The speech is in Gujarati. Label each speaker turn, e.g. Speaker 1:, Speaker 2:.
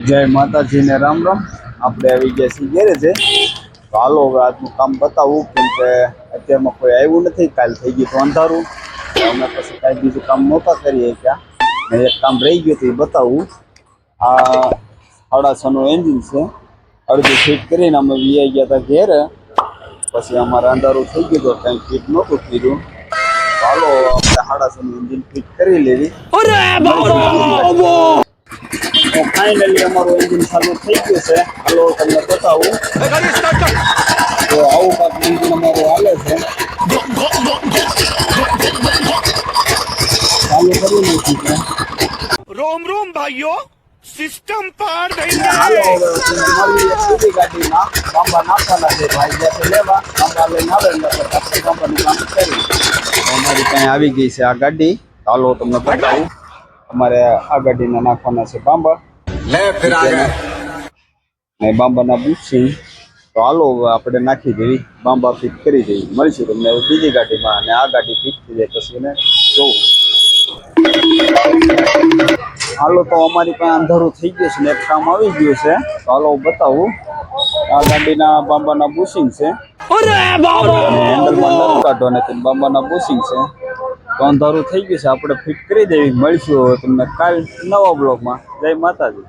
Speaker 1: જય માતાજી ને રામ રામ। આપણે આવી ગયા છીએ ગેરેજે। તો હાલો હવે આજનું કામ બતાવું, કેમ કે અત્યારમાં કોઈ આવ્યું નથી। કાલ થઈ ગયું તો અંધારું, તો અમે પછી કાંઈ બીજું કામ નહોતા કરીએ ક્યાં, ને એક કામ રહી ગયું હતું એ બતાવું। આ 6.5નું એન્જિન છે, અડધું ફિટ કરીને અમે વીઆઈ ગયા હતા ઘેરે। પછી અમારે અંધારું થઈ ગયું તો કંઈ ફિટ નહોતું કર્યું। હાલો આપણે 6.5નું એન્જિન ફિટ કરી લેવી। તો ફાઇનલી અમારું એન્જિન ચાલુ થઈ ગયું છે। હાલો તમને બતાવું। તો આવું કાંઈક એન્જિન અમારું હાલે છે। ચાલુ કરી નાખ્યું છે।
Speaker 2: रोम रोम भाइयों सिस्टम पार
Speaker 1: ને
Speaker 2: देंगे।
Speaker 1: હાલો હવે મળીએ બીજી ગાડીમાં। બાંબા નાખવાના છે ભાઈ જ્યાંથી લેવા, બાંબા લઈને આવે એટલે આપણે કાપી બાંબાનું કામ કરી। તો અમારી ત્યાં આવી ગઈ છે આ ગાડી। હાલો તમને બતાવું। અમારે આ ગાડીના નાખવાના છે બાંબા
Speaker 2: ले फिर आ गए।
Speaker 1: ને બાંબાના બુશિંગ। તો હાલો હવે આપણે નાખી દેવી, બાંબા ફિટ કરી દેવી। મળીશું તમને હવે બીજી ગાડીમાં, અને આ ગાડી ફિટ થઈ જાય પછી એને જોવું। હાલો તો અમારી પાસે અંધારું થઈ ગયું છે ને એક કામ આવી ગયું છે। તો હાલો બતાવું। આ ગાડીના બાંબાના બુશિંગ છે, હેન્ડલમાં નટ કાઢવાના છે, બાંબાના બુશિંગ છે। તો અંધારું થઈ ગયું છે, આપણે ફિટ કરી દેવી। મળીશું હવે તમને કાલ નવા બ્લોગમાં। જય માતાજી।